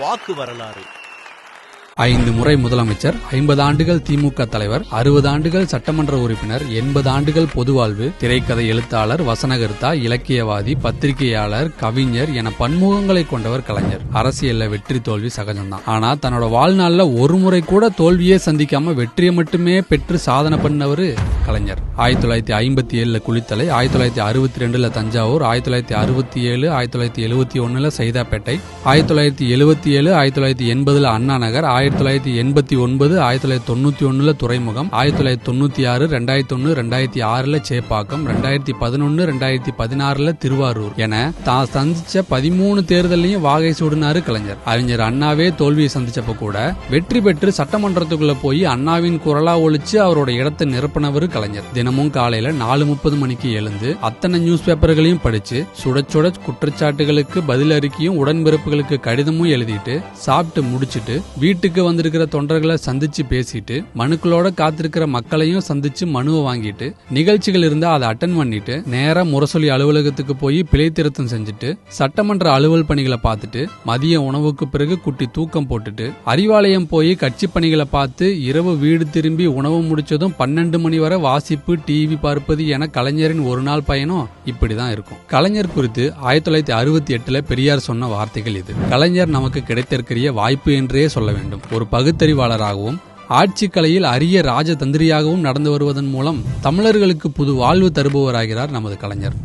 வாக்கு வரலாறு. 5 முறை முதலமைச்சர், 50 ஆண்டுகள் திமுக தலைவர், 60 ஆண்டுகள் சட்டமன்ற உறுப்பினர், 80 ஆண்டுகள் பொதுவாழ்வு, திரைக்கதை எழுத்தாளர், வசனகர்த்தா, இலக்கியவாதி, பத்திரிகையாளர், கவிஞர் என பன்முகங்களை கொண்டவர் கலைஞர். அரசியல்ல வெற்றி தோல்வி சகஜம்தான். ஆனா தன்னோட வாழ்நாள்ல ஒரு முறை கூட தோல்வியே சந்திக்காம வெற்றியை மட்டுமே பெற்று சாதனை பண்ணவரு கலைஞர். 1957 குளித்தலை, 1962 தஞ்சாவூர், 1967, 1971 சைதாப்பேட்டை, 1977, 1980 அண்ணா நகர், 1989, 1991 துறைமுகம், 1996, 2001, 2006 சேப்பாக்கம், 2011, 2016 திருவாரூர் என தான் சந்திச்ச 13 தேர்தலையும் வாகை சூடினாரு கலைஞர். அறிஞர் அண்ணாவே தோல்வியை சந்திச்சப்ப கூட வெற்றி பெற்று சட்டமன்றத்துக்குள்ள போய் அண்ணாவின் குரலா ஒழிச்சு அவரோட இடத்தை நிரப்பினவர் கலைஞர். தினமும் காலையில 4:30 மணிக்கு எழுந்து அத்தனை நியூஸ் பேப்பர்களையும் படிச்சு சுட சுட குற்றச்சாட்டுகளுக்கு பதில் அறிக்கையும் உடன்பிறப்புகளுக்கு கடிதமும் எழுதிட்டு சாப்பிட்டு முடிச்சிட்டு வீட்டுக்கு வந்திருக்கிற தொண்டர்களை சந்திச்சு பேசிட்டு மனுக்களோட காத்திருக்கிற மக்களையும் சந்திச்சு மனுவை வாங்கிட்டு நிகழ்ச்சிகள் இருந்தா அதை அட்டன் பண்ணிட்டு நேரா முரசொலி அலுவலகத்துக்கு போய் பிழை திருத்தம் செஞ்சுட்டு சட்டமன்ற அலுவல் பணிகளை பார்த்துட்டு மதிய உணவுக்கு பிறகு குட்டி தூக்கம் போட்டுட்டு அறிவாலயம் போய் கட்சி பணிகளை பார்த்து இரவு வீடு திரும்பி உணவு முடிச்சதும் 12 மணி வரை வாசிப்பு, டிவி பார்ப்பது என கலைஞரின் ஒரு நாள் பயணம் இப்படிதான் இருக்கும். கலைஞர் குறித்து 1968 பெரியார் சொன்ன வார்த்தைகள் இது. கலைஞர் நமக்கு கிடைத்திருக்கிற வாய்ப்பு என்றே சொல்ல வேண்டும். ஒரு பகுத்தறிவாளராகவும் ஆட்சி கலையில் அரிய ராஜதந்திரியாகவும் நடந்து வருவதன் மூலம் தமிழர்களுக்கு புது வாழ்வு தருபவராகிறார் நமது கலைஞர்.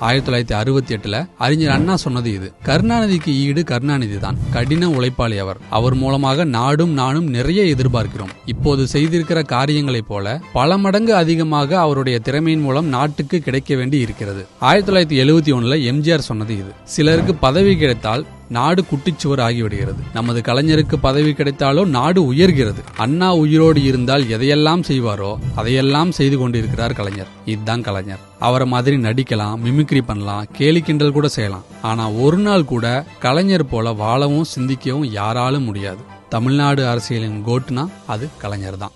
1968 அறிஞர் அண்ணா சொன்னது இது. கருணாநிதிக்கு ஈடு கருணாநிதி தான். கடின உழைப்பாளி அவர். அவர் மூலமாக நாடும் நானும் நிறைய எதிர்பார்க்கிறோம். இப்போது செய்திருக்கிற காரியங்களைப் போல பல மடங்கு அதிகமாக அவருடைய திறமையின் மூலம் நாட்டுக்கு கிடைக்க வேண்டி இருக்கிறது. 1971 எம்ஜிஆர் சொன்னது இது. சிலருக்கு பதவி கிடைத்தால் நாடு குட்டிச்சுவர் ஆகிவிடுகிறது. நமது கலைஞருக்கு பதவி கிடைத்தாலோ நாடு உயர்கிறது. அண்ணா உயிரோடு இருந்தால் எதையெல்லாம் செய்வாரோ அதையெல்லாம் செய்து கொண்டிருக்கிறார் கலைஞர். இதுதான் கலைஞர். அவரை மாதிரி நடிக்கலாம், மிமிக்ரி பண்ணலாம், கேலி கிண்டல் கூட செய்யலாம். ஆனா ஒரு நாள் கூட கலைஞர் போல வாழவும் சிந்திக்கவும் யாராலும் முடியாது. தமிழ்நாடு அரசியலின் கோட்னா அது கலைஞர் தான்.